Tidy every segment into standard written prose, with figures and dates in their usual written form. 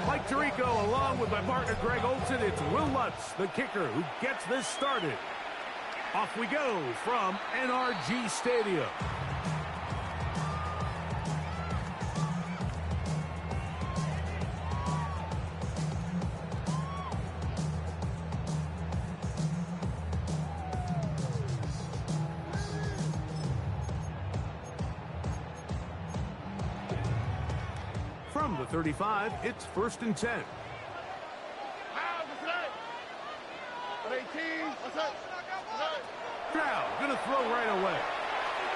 Mike Tirico, along with my partner Greg Olson, it's Will Lutz, the kicker, who gets this started. Off we go from NRG Stadium. From the 35, it's 1st and 10. Stroud gonna throw right away.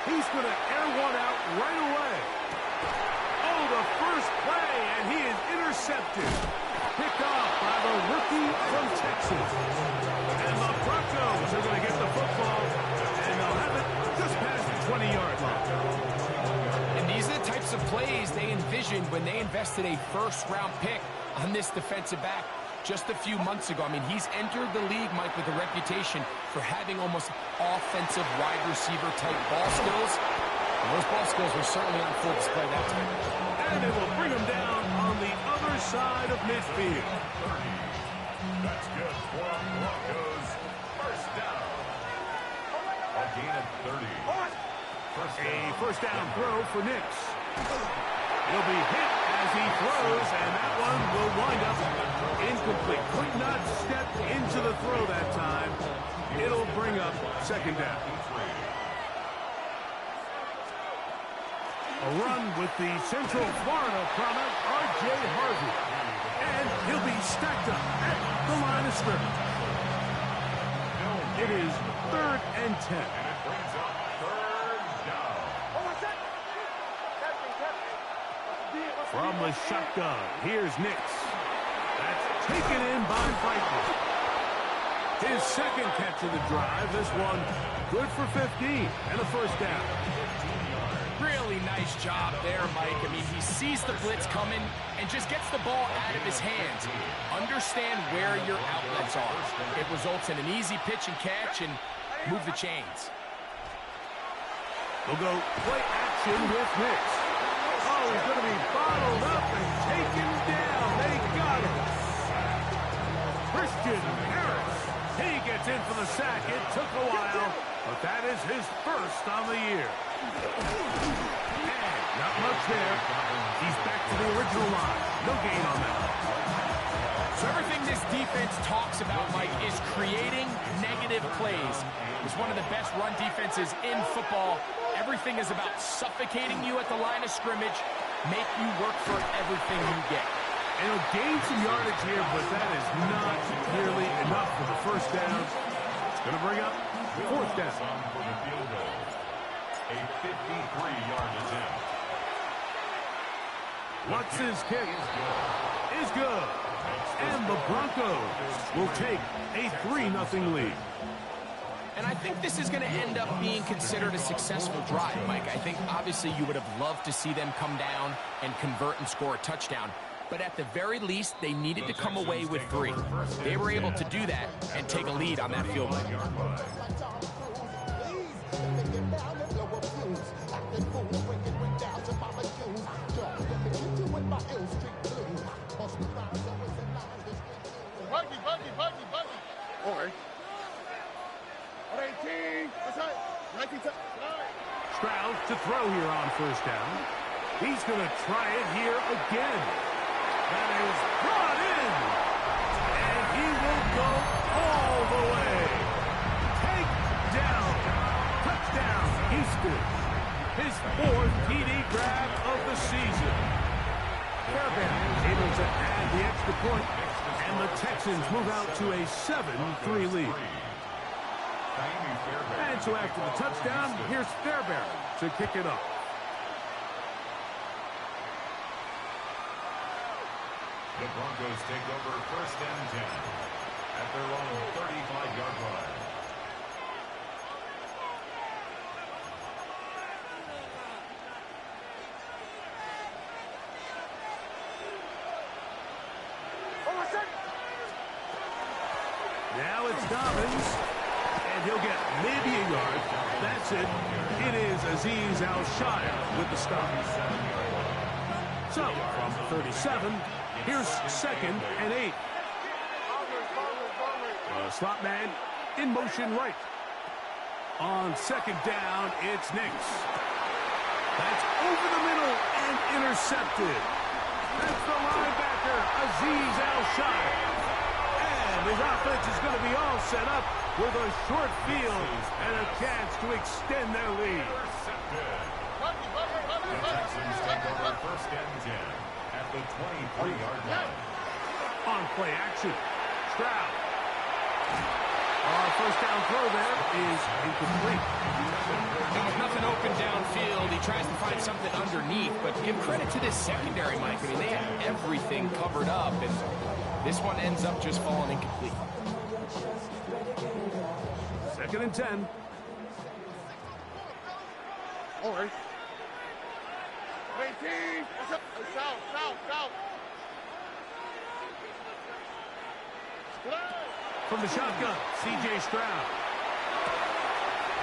He's gonna air one out right away. Oh, the first play, and he is intercepted. Picked off by the rookie from Texas. And the Broncos are gonna get the football, and they'll have it just past the 20-yard line. And these are the types of plays they envisioned when they invested a first-round pick on this defensive back just a few months ago. I mean, he's entered the league, Mike, with a reputation for having almost offensive wide receiver type ball skills. And those ball skills were certainly on full display that time. And they will bring him down on the other side of midfield. That's good for Broncos. First down. A gain of 30. A first down throw for Nix. He'll be hit as he throws, and that one will wind up incomplete. Could not step into the throw that time. It'll bring up 2nd down. A run with the Central Florida product, R.J. Harvey. And he'll be stacked up at the line of scrimmage. It is 3rd and 10. And it brings up 3rd down. From the shotgun, here's Nix. That's taken in by Franklin. His 2nd catch of the drive. This one good for 15 and a first down. Really nice job there, Mike. I mean, he sees the blitz coming and just gets the ball out of his hands. Understand where your outlets are. It results in an easy pitch and catch and move the chains. We'll go play action with Nix. Oh, he's going to be bottled up and taken down. They got him. Christian Harris. He gets in for the sack. It took a while, but that is his first on the year. And not much there. He's back to the original line. No gain on that. So everything this defense talks about, Mike, is creating negative plays. It's one of the best run defenses in football. Everything is about suffocating you at the line of scrimmage, make you work for everything you get. And he'll gain some yardage here, but that is not nearly enough for the first down. It's going to bring up 4th down. For the field goal. A 53-yard attempt. Lutz's kick is good. And the Broncos will take a 3-0 lead. And I think this is going to end up being considered a successful drive, Mike. I think obviously you would have loved to see them come down and convert and score a touchdown. But at the very least, they needed to come away with 3. They were able to do that and take a lead on that field goal. Stroud to throw here on first down. He's going to try it here again. That is brought in. And he will go all the way. Take down. Touchdown, Houston. His 4th TD grab of the season. Fairbairn able to add the extra point, and the Texans move out to a 7-3 lead. And so after the touchdown, here's Fairbairn to kick it off. The Broncos take over 1st and 10 at their own 35-yard line. Dobbins, and he'll get maybe a yard. That's it. It is Azeez Al-Shire with the stop. So, from 37, here's 2nd and 8. The slot man in motion right. On 2nd down, it's Nix. That's over the middle and intercepted. That's the linebacker, Azeez Al-Shire. And his offense is going to be all set up with a short field and a chance to extend their lead. The Texans take over 1st and 10 at the 23-yard line. On play action, Stroud. Our 1st down throw there is incomplete. There was nothing open downfield. He tries to find something underneath, but give credit to this secondary, Mike. I mean, they had everything covered up, and this one ends up just falling incomplete. 2nd and 10. All right. 18. South. From the shotgun, C.J. Stroud.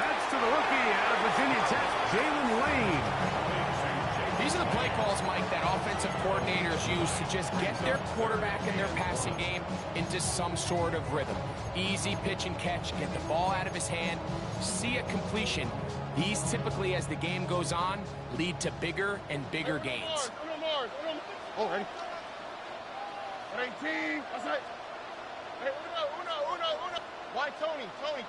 That's to the rookie out of Virginia Tech, Jalen Lane. These are the play calls, Mike, that offensive coordinators use to just get their quarterback and their passing game into some sort of rhythm. Easy pitch and catch, get the ball out of his hand, see a completion. These typically, as the game goes on, lead to bigger and bigger gains. All right. 18. That's it. Hey, uno. Why Tony? 11.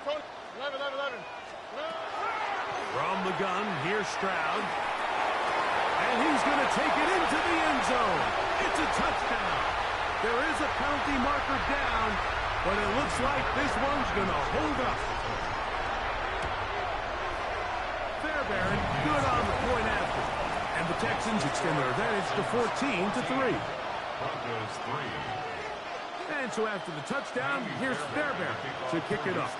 From the gun, here's Stroud. And he's going to take it into the end zone. It's a touchdown. There is a penalty marker down, but it looks like this one's going to hold up. Fairbairn, good on the point after. And the Texans extend their advantage to 14-3. Broncos 3. And so after the touchdown, here's Fairbairn to kick it up.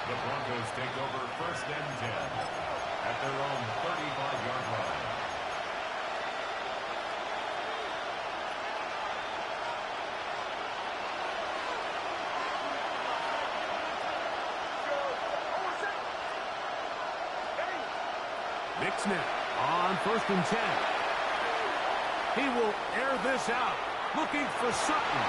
The Broncos take over 1st and 10 at their own 35-yard line. Nix now on 1st and 10. He will air this out, looking for Sutton.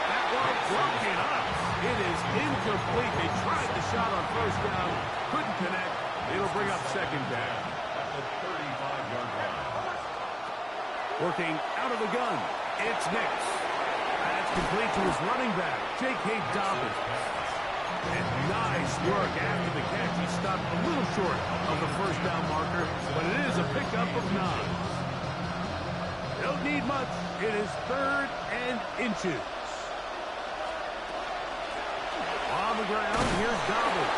That one broken up. It is incomplete. They tried the shot on 1st down, couldn't connect. It'll bring up 2nd down. At the 35-yard line. Working out of the gun, it's Nix. That's complete to his running back, J.K. Dobbins. And nice work after the catch. He stopped a little short of the 1st down marker, but it is a pickup of 9. Don't need much. It is 3rd and inches. On the ground, here's Dobbins.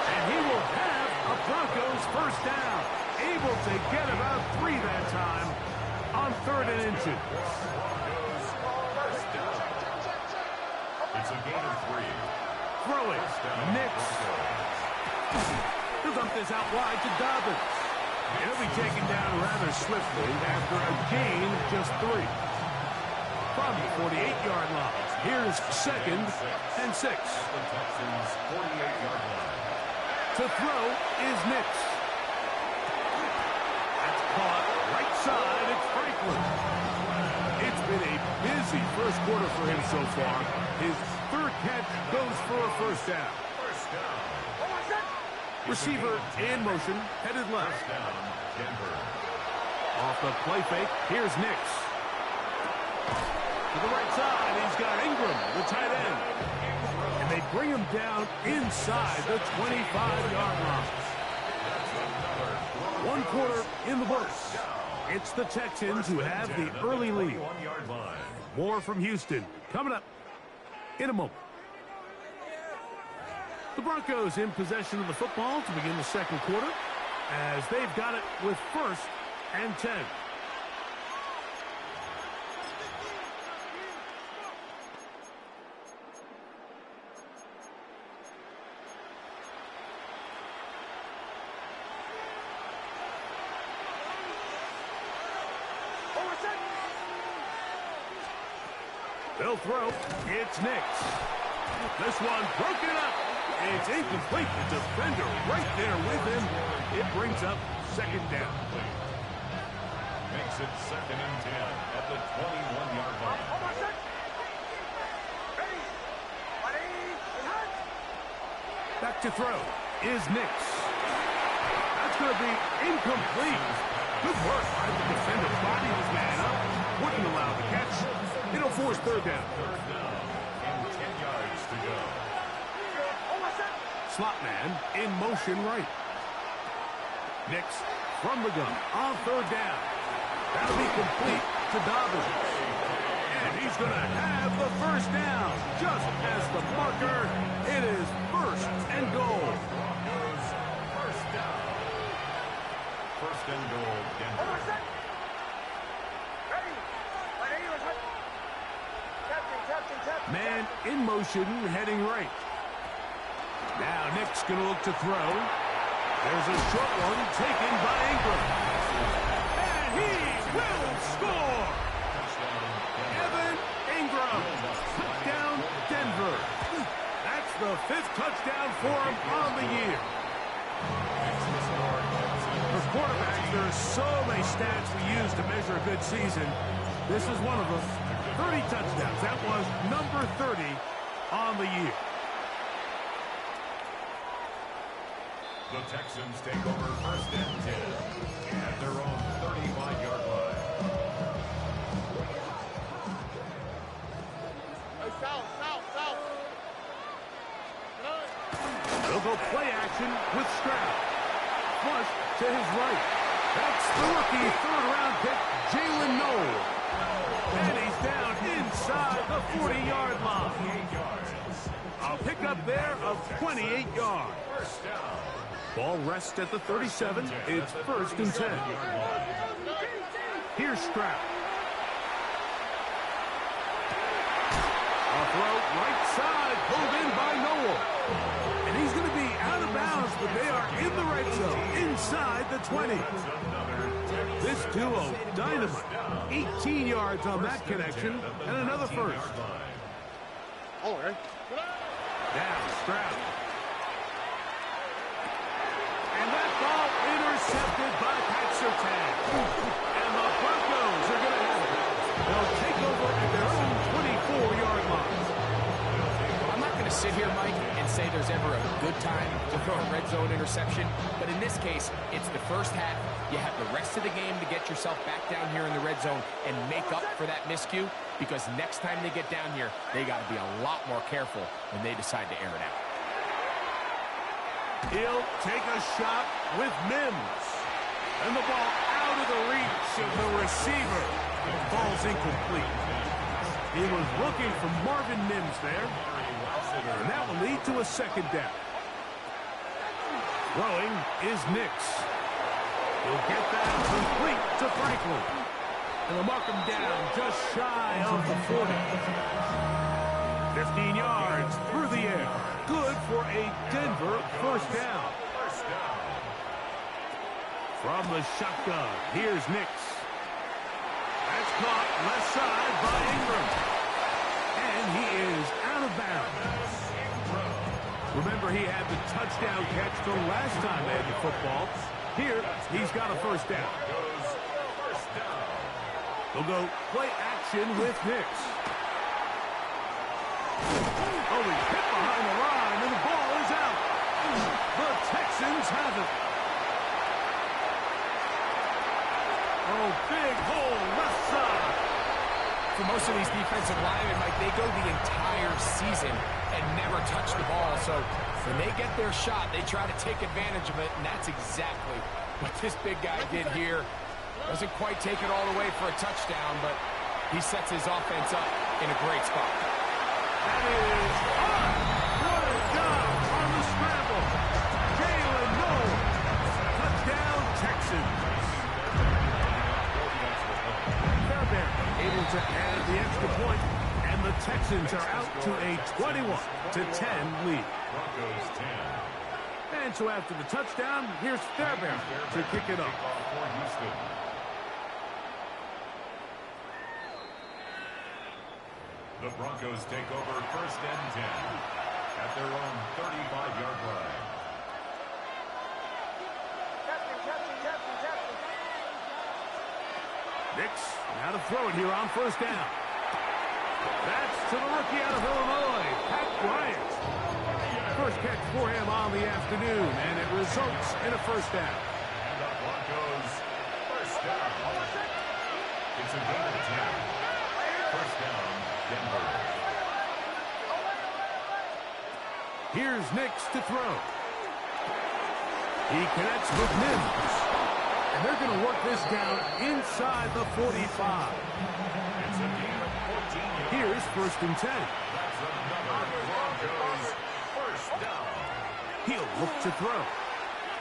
And he will have a Broncos 1st down. Able to get about 3 that time on 3rd and inches. It's a gain of 3. Throwing, Nix. He'll dump this out wide to Dobbins. He'll be taken down rather swiftly after a gain of just 3. From the 48-yard line, here's 2nd and 6. The Texans 48-yard line. To throw is Nix. That's caught right side. It's Franklin. It's been a busy 1st quarter for him so far. His 3rd catch goes for a 1st down. Receiver in motion, headed left. Off the play fake, here's Nix. To the right side, he's got Ingram, the tight end. And they bring him down inside the 25-yard line. 1 quarter in the books. It's the Texans who have the early lead. More from Houston coming up in a moment. The Broncos in possession of the football to begin the 2nd quarter as they've got it with 1st and 10. They'll throw. It's Nix. This one broken up. It's incomplete. The defender right there with him. It brings up second down. Makes it 2nd and 10 at the 21-yard line. Back to throw is Nix. That's going to be incomplete. Good work by the defender. Body his man up. Wouldn't allow the catch. It'll force third down. Third down and 10 yards to go. Slot man in motion right. Nix from the gun on third down. That'll be complete to Dobbins. And he's going to have the first down. Just as the marker, it is 1st and goal. First down. 1st and goal, Denver. Man in motion, heading right. Now Nick's going to look to throw. There's a short one taken by Ingram. And he will score! Evan Ingram. Touchdown, Denver. That's the 5th touchdown for him on the year. For quarterbacks, there are so many stats we use to measure a good season. This is one of them. 30 touchdowns. That was number 30 on the year. The Texans take over 1st and 10 at their own 35-yard line. South. They'll go play action with Stroud. Flush to his right. That's the rookie 3rd-round pick, Jalen Noel. And he's down inside the 40-yard line. A pickup there of 28 yards. First down. Ball rests at the 37. It's 1st and 10. Here's Stroud. A throw right side, pulled in by Noel. And he's going to be out of bounds, but they are in the red zone, inside the 20. This duo, dynamite. 18 yards on that connection, and another first. Oh, right. Now, Stroud. And that ball intercepted by Pat Surtain. And the Broncos are going to have it. They'll take over at their own 24-yard line. I'm not going to sit here, Mike, and say there's ever a good time to throw a red zone interception. But in this case, it's the first half. You have the rest of the game to get yourself back down here in the red zone and make up for that miscue. Because next time they get down here, they got to be a lot more careful when they decide to air it out. He'll take a shot with Mims. And the ball out of the reach of the receiver. Ball's incomplete. He was looking for Marvin Mims there. And that will lead to a 2nd down. Throwing is Nix. He'll get that complete to Franklin. And they'll mark him down just shy of the 40. 15 yards through the air. Good for a Denver 1st down. From the shotgun, here's Nix. That's caught left side by Ingram. And he is out of bounds. Remember, he had the touchdown catch the last time they had the football. Here, he's got a 1st down. They'll go play action with Nix. Oh, he's hit behind the line, and the ball is out. The Texans have it. Oh, big hole left side. For most of these defensive linemen, Mike, they go the entire season and never touch the ball. So when they get their shot, they try to take advantage of it, and that's exactly what this big guy did here. Doesn't quite take it all the way for a touchdown, but he sets his offense up in a great spot. That is hot. What a job on the scramble. Jalen Noel. Touchdown, Texans. Fairbairn able to add the extra point, and the Texans are out to a 21-10 lead. Broncos 10. And so after the touchdown, here's Fairbairn to kick it off. For Houston. The Broncos take over first and 10 at their own 35-yard line. Nix now to throw it here on first down. That's to the rookie out of Illinois, Pat Bryant. First catch for him on the afternoon, and it results in a first down. And the Broncos first down. It's a gain of 10. First down, Denver. Here's Nix to throw. He connects with Mims. And they're going to work this down inside the 45. It's a gain of 14 yards. Here's first and 10. That's another Broncos first down. He'll look to throw.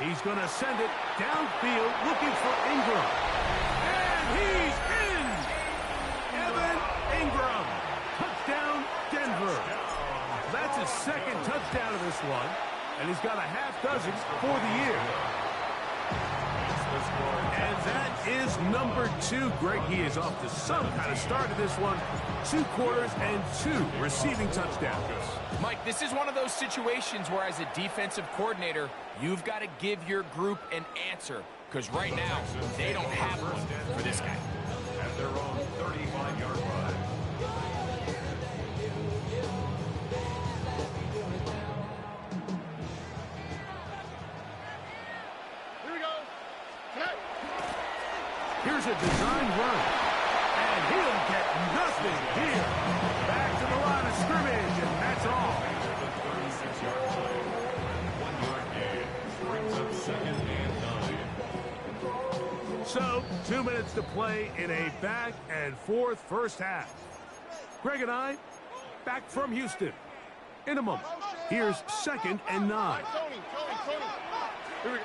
He's going to send it downfield looking for Ingram. And he's in! Evan Ingram. Touchdown, Denver. That's his second touchdown of this one. And he's got a half dozen for the year. And that is number 2. Greg, he is off to some kind of start of this one. 2 quarters and 2 receiving touchdowns. Mike, this is one of those situations where as a defensive coordinator, you've got to give your group an answer. Because right now, they don't have one for this guy. At their own 35-yard line. Here's a design run. And he'll get nothing here. Back to the line of scrimmage, and that's all. The 36-yard line. 1-yard gain. Brings up second and 9. So, 2 minutes to play in a back-and-forth first half. Greg and I, back from Houston. In a moment, here's second and 9. Here we go.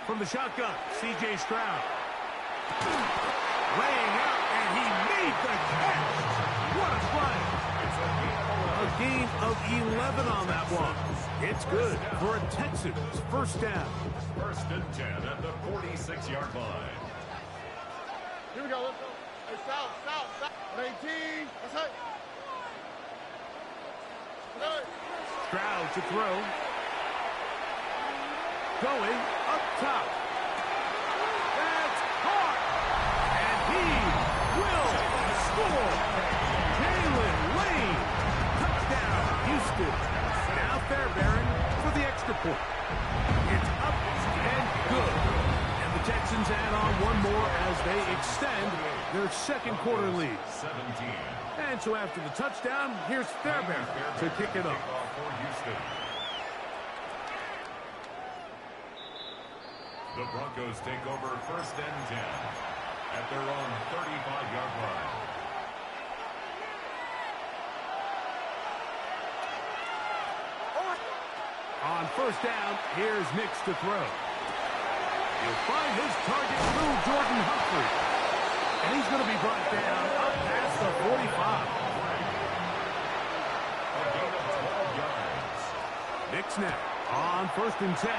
From the shotgun, C.J. Stroud. Laying out, and he made the catch. What a play. A gain of 11 on that one. It's good for a Texans first down. First and 10 at the 46-yard line. Here we go. Let's go. Hey, south. 18. That's it. Stroud to throw. Going up top. That's caught. And he will score. Jalen Lane. Touchdown, Houston. Now Fairbairn for the extra point. It's up and good. And the Texans add on one more as they extend their second quarter lead. 17. And so after the touchdown, here's Fairbairn to kick it off. For Houston. The Broncos take over first and 10 at their own 35-yard line. On first down, here's Nix to throw. He'll find his target, little Jordan Humphrey. And he's going to be brought down up past the 45. A gain of 12 yards. Nix now on first and 10.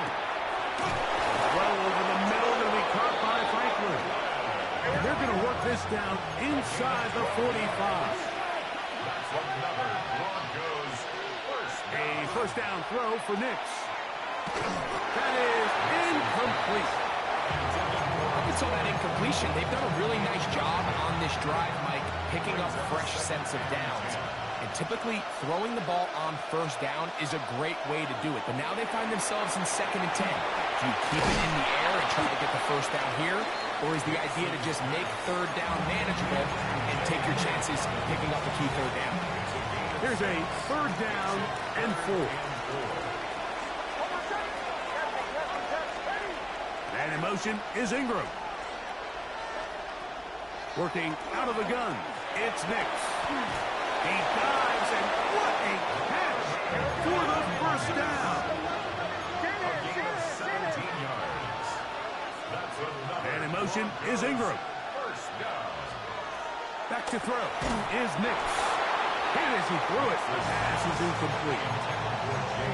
Well over the middle, going to be caught by Franklin. And they're going to work this down inside the 45. That's another Broncos first down. A first down throw for Nix. That is incomplete. Up until that incompletion, they've done a really nice job on this drive, Mike, picking up fresh sets of downs. And typically, throwing the ball on first down is a great way to do it. But now they find themselves in second and 10. Do you keep it in the air and try to get the first down here? Or is the idea to just make third down manageable and take your chances picking up a key third down? Here's a third down and 4. And in motion is Ingram. Working out of the gun, it's Nix. He dives, and what a catch for the first down. A gain of 17 yards. That's another And in motion is Ingram. first down. Back to throw is Nix. And as he threw it, the pass is incomplete.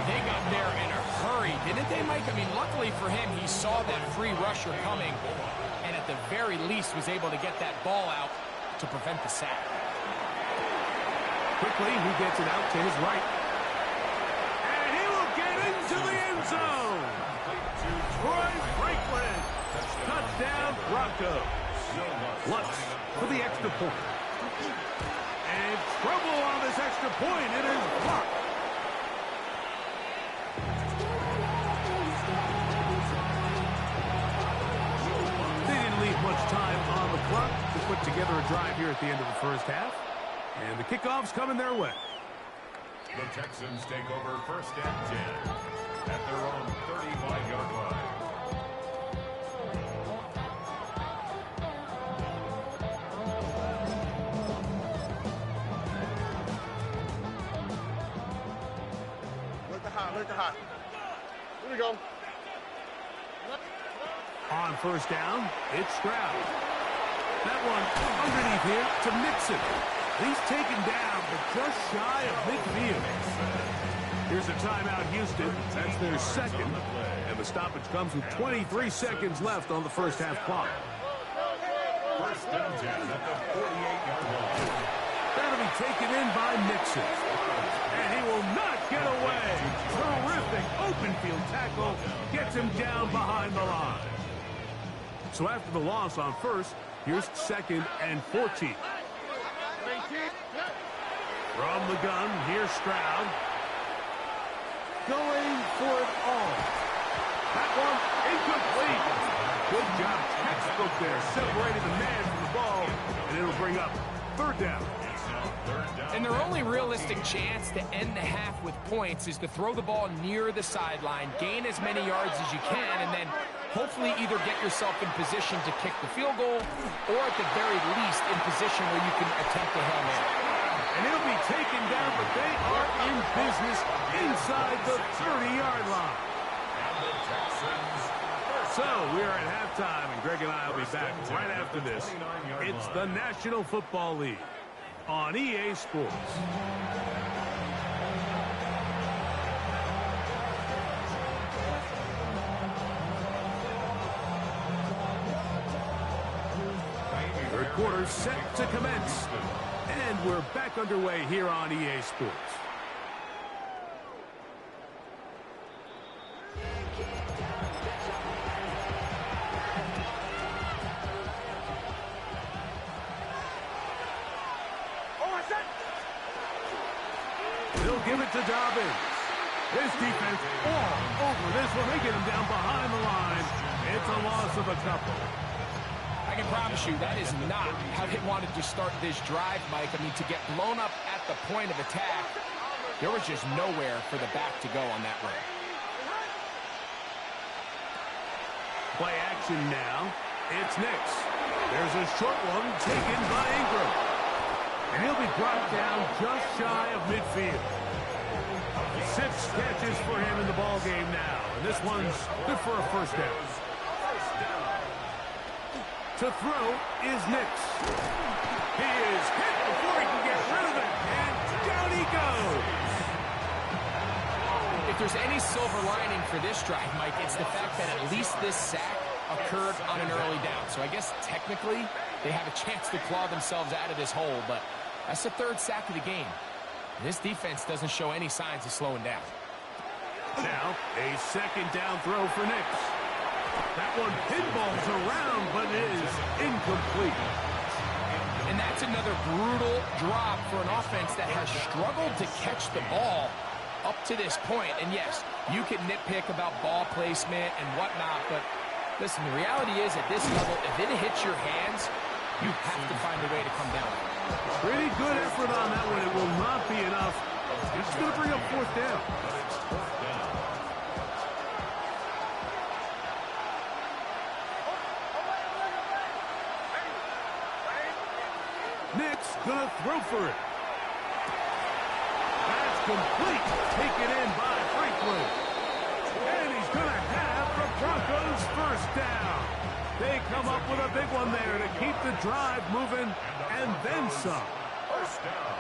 They got there in a hurry, didn't they, Mike? I mean, luckily for him, he saw that free rusher coming and at the very least was able to get that ball out to prevent the sack. Quickly, he gets it out to his right. And he will get into the end zone. Troy Franklin. Touchdown, Broncos. Lutz for the extra point. And trouble on this extra point. It is blocked. They didn't leave much time on the clock to put together a drive here at the end of the first half. And the kickoff's coming their way. The Texans take over first and 10 at their own 35-yard line. Look the hot. Here we go. On first down, it's Stroud. That one underneath here to Mixon. He's taken down, but just shy of midfield. Here's a timeout, Houston. That's their second. And the stoppage comes with 23 seconds left on the first half clock. First and 10 at the 48-yard line. That'll be taken in by Mixon. And he will not get away. Terrific open field tackle. Gets him down behind the line. So after the loss on first, here's second and 14. From the gun, here's Stroud. Going for it all. That one incomplete. Good job, textbook there. Separating the man from the ball. And it'll bring up third down. And their only realistic chance to end the half with points is to throw the ball near the sideline, gain as many yards as you can, and then hopefully either get yourself in position to kick the field goal or at the very least in position where you can attempt a Hail Mary. And he'll be taken down, but they are in business inside the 30-yard line. So we are at halftime, and Greg and I will be back right after this. It's the National Football League on EA Sports. Third quarter set to commence. And we're back underway here on EA Sports. They'll give it to Dobbins. This defense all over this one. They get him down behind the line. It's a loss of a couple. I can promise you that is not how they wanted to start this drive, Mike. I mean, to get blown up at the point of attack, there was just nowhere for the back to go on that run. Play action now. It's Nix. There's a short one taken by Ingram. And he'll be brought down just shy of midfield. 6 catches for him in the ball game now. And this one's good for a first down. To throw is Nix. He is hit before he can get rid of it. And down he goes. If there's any silver lining for this drive, Mike, it's the fact that at least this sack occurred on an early down. So I guess technically they have a chance to claw themselves out of this hole, but that's the 3rd sack of the game. This defense doesn't show any signs of slowing down. Now, a second down throw for Nix. That one pinballs around, but is incomplete. And that's another brutal drop for an offense that has struggled to catch the ball up to this point. And yes, you can nitpick about ball placement and whatnot, but listen, the reality is at this level, if it hits your hands, you have to find a way to come down. Pretty good effort on that one. It will not be enough. It's going to bring up 4th down. Nix gonna throw for it. That's complete. Taken in by Franklin. And he's gonna have the Broncos first down. They come up with a big one there to keep the drive moving and then some. First down.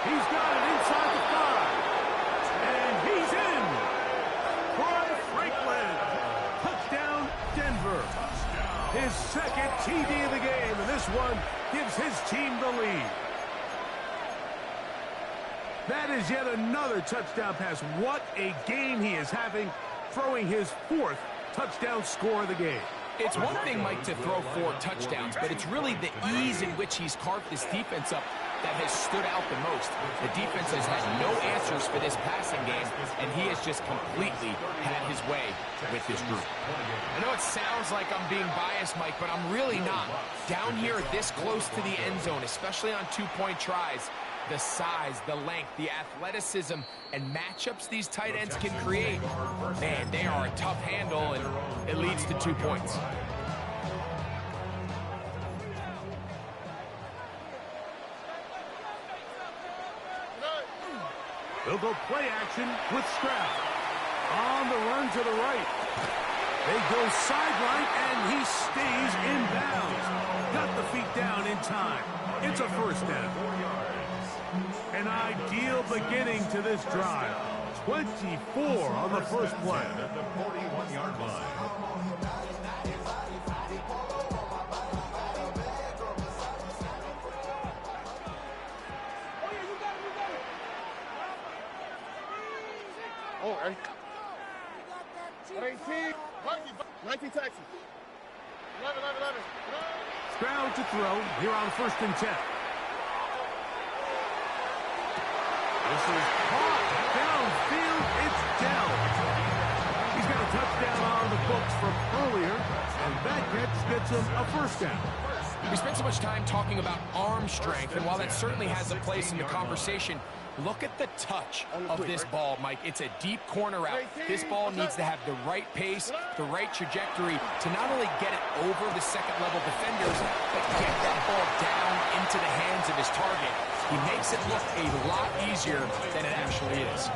He's got it inside the 5. And he's in. Troy Franklin. Touchdown, Denver. Touchdown. His second TD of the game, and this one gives his team the lead. That is yet another touchdown pass. What a game he is having, throwing his 4th touchdown score of the game. It's one thing, Mike, to throw 4 touchdowns, but it's really the ease in which he's carved this defense up that has stood out the most. The defense has had no answers for this passing game, and he has just completely had his way with this group. I know it sounds like I'm being biased, Mike, but I'm really not. Down here this close to the end zone, especially on 2-point tries, the size, the length, the athleticism, and matchups these tight ends can create, man, they are a tough handle, and it leads to 2 points. They'll go play action with Stroud. On the run to the right. They go sideline, and he stays in bounds. Got the feet down in time. It's a first down. An ideal beginning to this drive. 24 on the first play. At the 41-yard line. Oh, hey. 18. 19 Texans. 11. Stroud to throw here on 1st and 10. This is caught downfield. It's Dell. He's got a touchdown on the books from earlier, and that gets him a first down. We spent so much time talking about arm strength, and while that certainly has a place in the conversation, look at the touch of this ball, Mike. It's a deep corner route. This ball needs to have the right pace, the right trajectory to not only get it over the second-level defenders, but get that ball down into the hands of his target. He makes it look a lot easier than it actually is.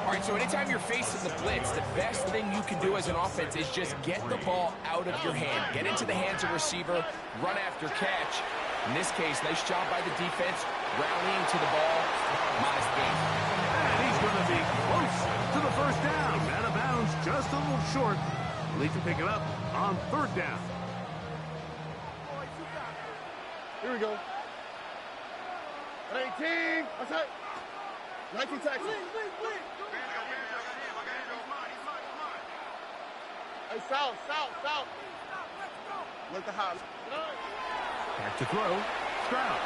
All right, so anytime you're facing the blitz, the best thing you can do as an offense is just get the ball out of your hand. Get into the hands of receiver, run after catch. In this case, nice job by the defense, rallying to the ball. Modest gain. And he's going to be close to the first down. Out of bounds, just a little short. At least to pick it up on 3rd down. Here we go. 18. That's it. 19 Texans. Hey, south. Look the house. Back to throw. Stroud.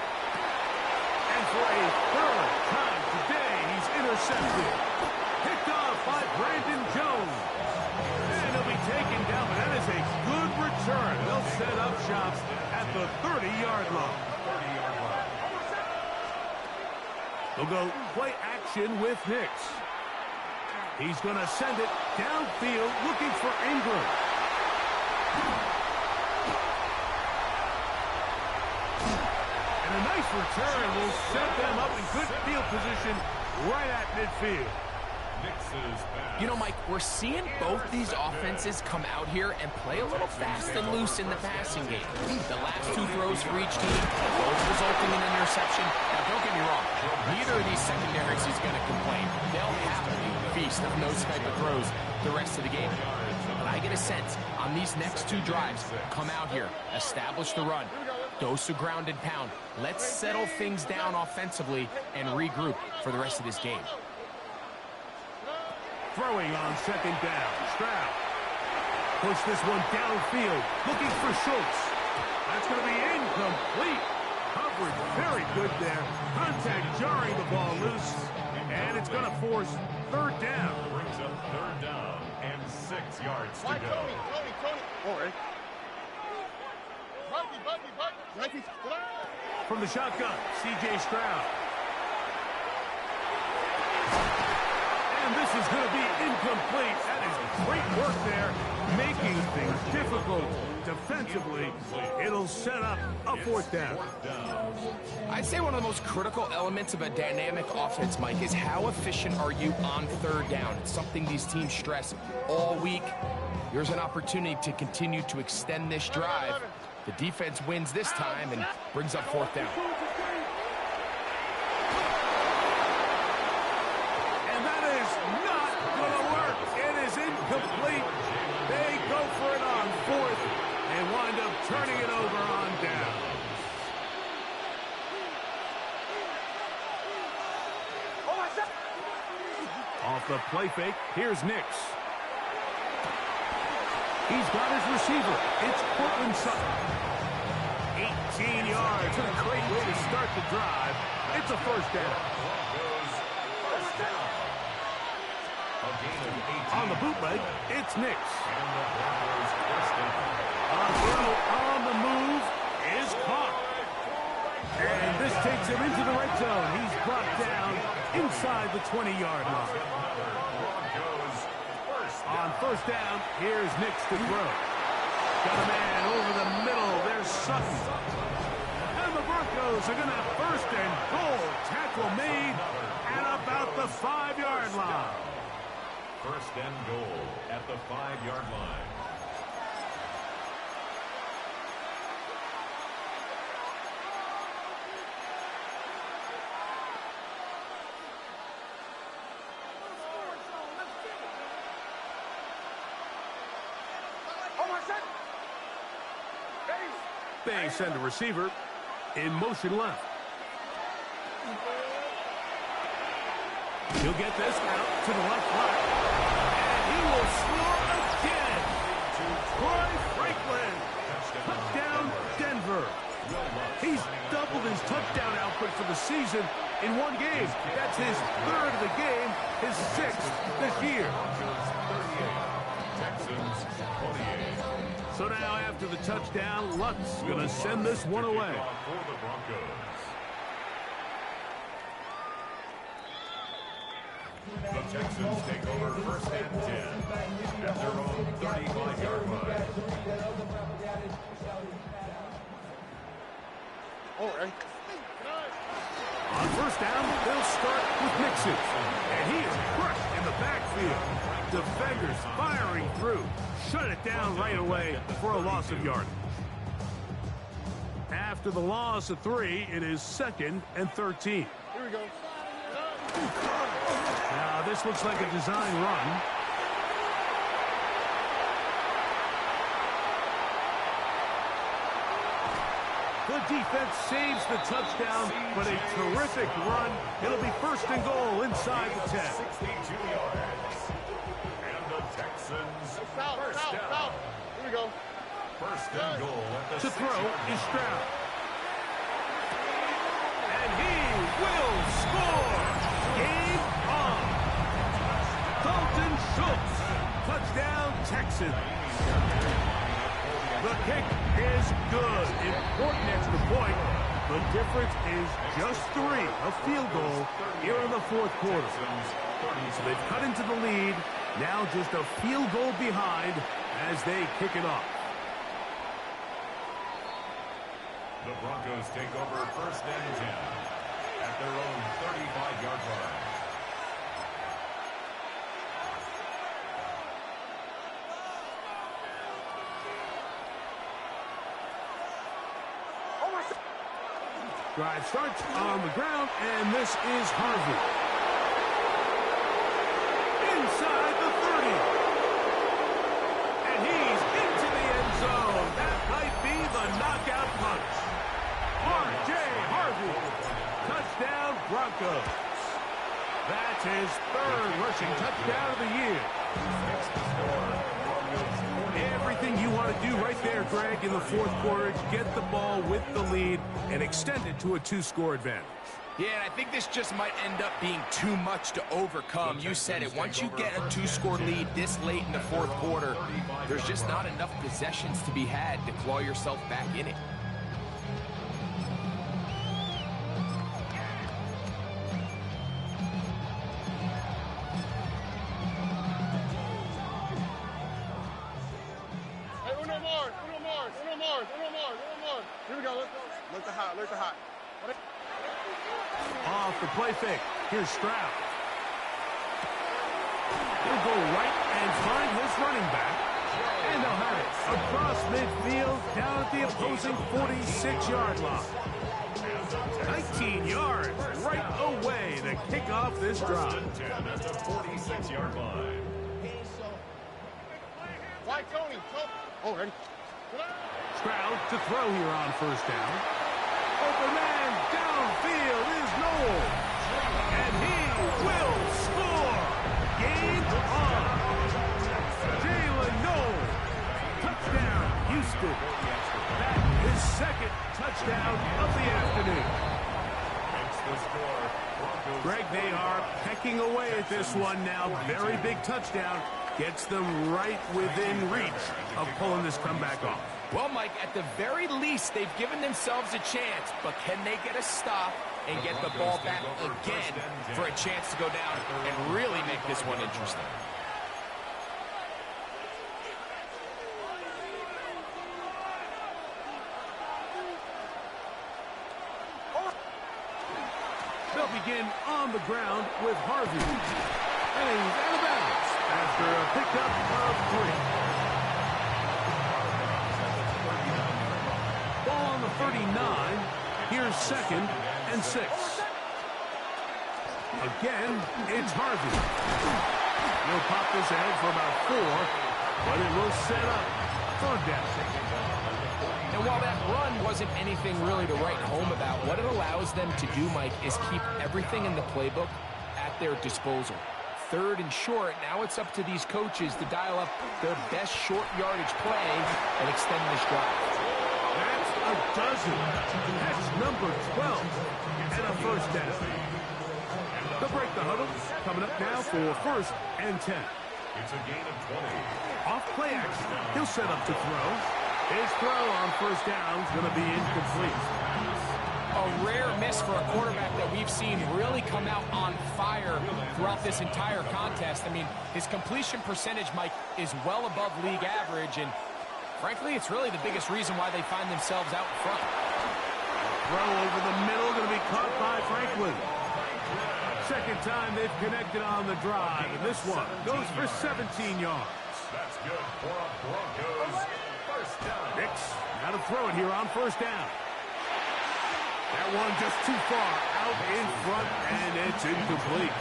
And for a 3rd time today, he's intercepted. Picked off by Brandon Jones. And he'll be taken down, but that is a good return. They'll set up shops at the 30-yard line. They'll go play action with Nix. He's going to send it downfield looking for Ingram. And a nice return will set them up in good field position right at midfield. You know, Mike, we're seeing both these offenses come out here and play a little fast and loose in the passing game. The last 2 throws for each team, both resulting in an interception. Now, don't get me wrong, neither of these secondaries is going to complain. They'll happily feast on those type of throws the rest of the game. But I get a sense on these next 2 drives, come out here, establish the run, dose of ground and pound. Let's settle things down offensively and regroup for the rest of this game. Throwing on 2nd down. Stroud. Push this one downfield. Looking for Schultz. That's going to be incomplete. Coverage very good there. Contact jarring the ball loose. And it's going to force 3rd down. Brings up 3rd down and 6 yards to go. Tony. All right. Buddy. From the shotgun, C.J. Stroud. And this is going to be incomplete. That is great work there, making things difficult defensively. It'll set up a 4th down. I'd say one of the most critical elements of a dynamic offense, Mike, is how efficient are you on 3rd down. It's something these teams stress all week. Here's an opportunity to continue to extend this drive. The defense wins this time and brings up 4th down. And that is not going to work. It is incomplete. They go for it on 4th and wind up the play fake. Here's Nix. He's got his receiver. It's Cortland Sutton. 18 yards. And a great way to start the drive. It's a first down. On the bootleg, it's Nix. A throw on the move is caught. And this takes him into the red zone. He's brought down inside the 20-yard line. On first down, here's Nix to throw. Got a man over the middle. There's Sutton. And the Broncos are going to have first and goal. Tackle made at about the 5-yard line. First and goal at the 5-yard line. They send a receiver in motion left. He'll get this out to the left flat. And he will score again. Troy Franklin. Touchdown, Denver. He's doubled his touchdown output for the season in one game. That's his third of the game, his sixth this year. Texans 28. So now after the touchdown, Luck's going to send this one away. For the Broncos. The Texans take over first and 10 at their own 35-yard line. On first down, they'll start with Mixon. And he is crushed in the backfield. Defenders firing through. Shut it down right away for a loss of yardage. After the loss of 3, it is 2nd and 13. Here we go. Now, this looks like a design run. The defense saves the touchdown, but a terrific run. It'll be first and goal inside the 10. 62 yards. And the Texans first down. Here we go. First and goal at the To throw 6-yard is line. Stroud. And he will score. Game on. Dalton Schultz. Touchdown, Texans. The kick is good. Important extra point. The difference is just 3. A field goal here in the fourth quarter. So they've cut into the lead. Now just a field goal behind as they kick it off. The Broncos take over first and 10 at their own 35-yard line. Drive starts on the ground, and this is Harvey. Inside the 30. And he's into the end zone. That might be the knockout punch. R.J. Harvey. Touchdown, Broncos. That's his 3rd rushing touchdown of the year. Everything you want to do right there, Greg, in the fourth quarter, get the ball with the lead and extend it to a 2-score advantage. Yeah, and I think this just might end up being too much to overcome. You said it. Once you get a 2-score lead this late in the fourth quarter, there's just not enough possessions to be had to claw yourself back in it. Here we go. Look the hot. Look the hot. Off the play fake. Here's Stroud. He'll go right and find his running back. And they'll have it across midfield down at the opposing 46-yard line. 19 yards right away to kick off this drive. 10 at the 46-yard line. Why, Tony? Oh, ready. Stroud to throw here on first down. Open man downfield is Noel. And he will score. Game on. Jalen Noel. Touchdown, Houston. That is second touchdown of the afternoon. Makes the score. Broncos. Greg, they are pecking away at this one now. Very big touchdown. Gets them right within reach of pulling this comeback off. Well, Mike, at the very least, they've given themselves a chance, but can they get a stop and get the ball back again for a chance to go down and really make this one interesting? They'll begin on the ground with Harvey. And he's out of bounds after a pickup of 3. Ball on the 39. Here's second and 6. Again, it's Harvey. He'll pop this ahead for about 4, but it will set up 3rd down. And while that run wasn't anything really to write home about, what it allows them to do, Mike, is keep everything in the playbook at their disposal. 3rd and short, now it's up to these coaches to dial up their best short yardage play and extend this drive. That's a dozen. That's number 12 and a 1st down. They'll break the huddle. Coming up now for 1st and 10. It's a gain of 20. Off play action. He'll set up to throw. His throw on 1st down is going to be incomplete. A rare miss for a quarterback that we've seen really come out on fire throughout this entire contest. I mean, his completion percentage, Mike, is well above league average, and frankly, it's really the biggest reason why they find themselves out front. Throw over the middle, going to be caught by Franklin. Second time they've connected on the drive, and this one goes for 17 yards. That's good for a Broncos. 1st down. Nix, now to throw it here on 1st down. That one just too far out in front, and it's incomplete.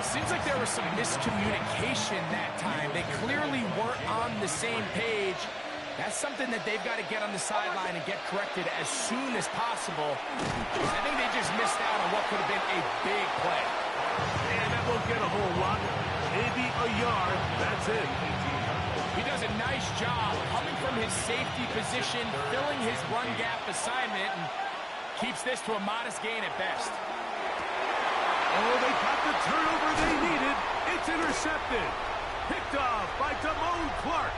Seems like there was some miscommunication that time. They clearly weren't on the same page. That's something that they've got to get on the sideline and get corrected as soon as possible. I think they just missed out on what could have been a big play. And that won't get a whole lot. Maybe a yard. That's it. He does a nice job coming from his safety position, filling his run gap assignment, and keeps this to a modest gain at best. Oh, they got the turnover they needed. It's intercepted. Picked off by Damone Clark.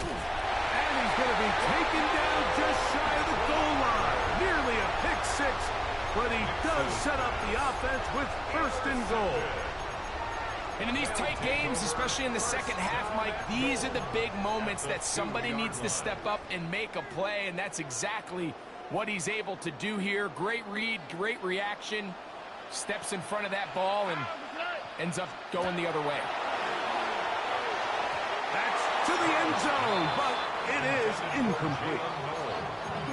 And he's going to be taken down just shy of the goal line. Nearly a pick 6, but he does set up the offense with 1st and goal. And in these tight games, especially in the second half, Mike, these are the big moments that somebody needs to step up and make a play, and that's exactly what he's able to do here. Great read, great reaction, steps in front of that ball and ends up going the other way. That's to the end zone, but it is incomplete.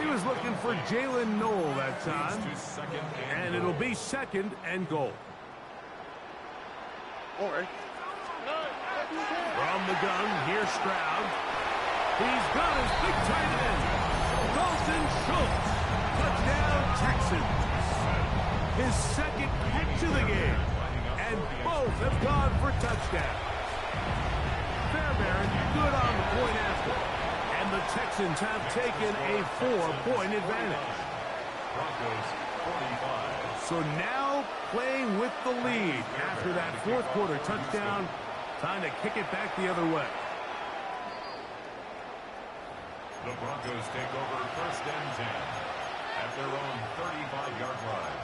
He was looking for Jalen Noel that time, and it'll be 2nd and goal. From the gun, here's Stroud. He's got his big tight end, Dalton Schultz. Touchdown, Texans. His 2nd catch of the game, and both have gone for touchdowns. Fairbairn good on the point after, and the Texans have taken a 4-point advantage. Broncos 45. So now playing with the lead after that 4th quarter touchdown. Time to kick it back the other way. The Broncos take over 1st and 10 at their own 35-yard line.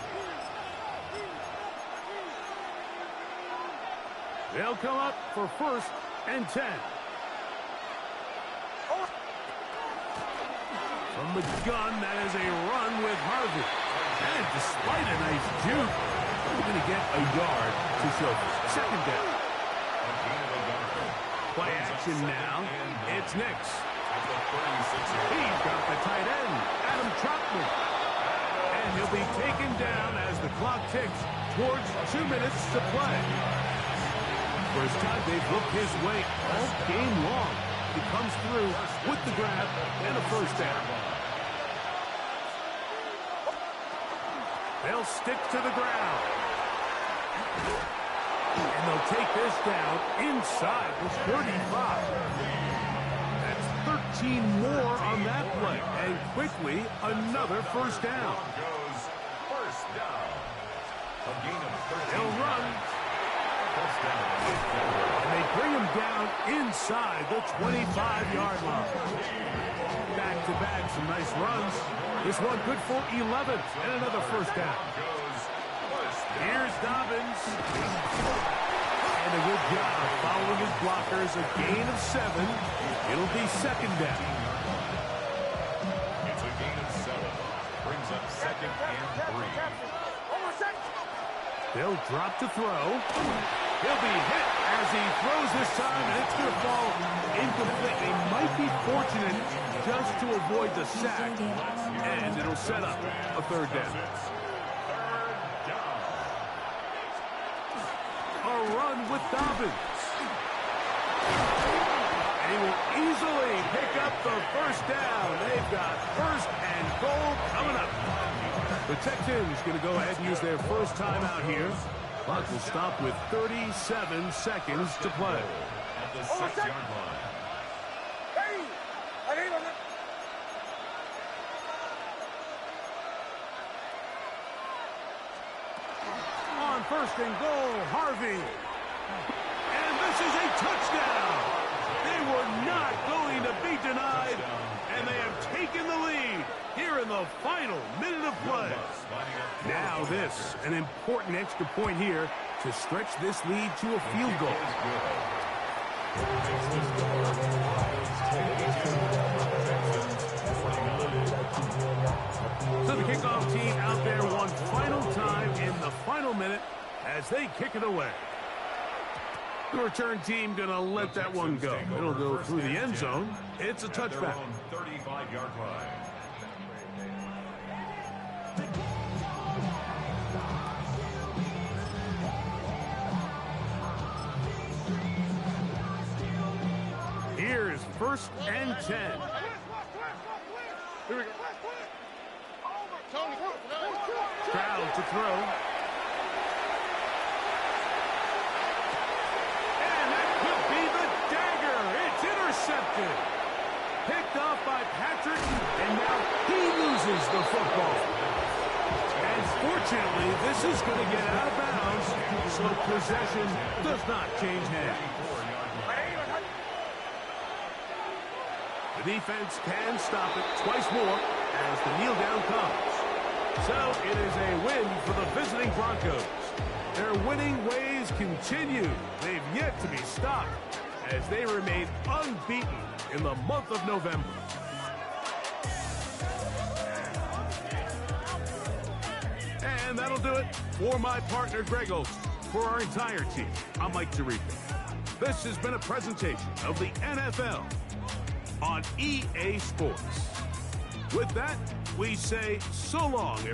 They'll come up for 1st and 10. From the gun, that is a run with Harvey. And despite a nice juke, he's going to get a yard to show for 2nd down. Play action now. It's Nix. He's got the tight end, Adam Troutman. And he'll be taken down as the clock ticks towards 2 minutes to play. First time they've looked his way all game long. He comes through with the grab and a 1st down. They'll stick to the ground. And they'll take this down inside the 35. That's 13 more on that play. And quickly, another first down. Broncos first down. A gain of 13. They'll run. First down. And they bring him down inside the 25-yard line. Back-to-back, some nice runs. This one good for 11 and another first down. Here's Dobbins. And a good job following his blockers. A gain of 7. It'll be second down. It's a gain of 7. Brings up second and 3. They'll drop to throw. He'll be hit as he throws this time, and it's going to fall incomplete. They might be fortunate just to avoid the sack, and it'll set up a third down. A run with Dobbins. And he will easily pick up the first down. They've got first and goal coming up. The Texans going to go ahead and use their first timeout here. Clock will stop with 37 seconds to play. At the 6-yard line. On first and goal, Harvey. And this is a touchdown. They were not going to be denied, and they have taken the lead here in the final minute of play. Now this, an important extra point here to stretch this lead to a field goal. So the kickoff team out there one final time in the final minute as they kick it away. The return team going to let that one go. It'll go through the end zone. It's a touchback. 35-yard line. Here's first and 10. Here we go. Tony, Stroud to throw. And that could be the dagger. It's intercepted. Picked off by Patrick, and now he loses the football. And fortunately, this is going to get out of bounds, so possession does not change hands. The defense can stop it twice more as the kneel down comes. So it is a win for the visiting Broncos. Their winning ways continue. They've yet to be stopped as they remain unbeaten in the month of November. And that'll do it for my partner, Greg Olson. For our entire team, I'm Mike Tirico. This has been a presentation of the NFL on EA Sports. With that, we say so long, everyone.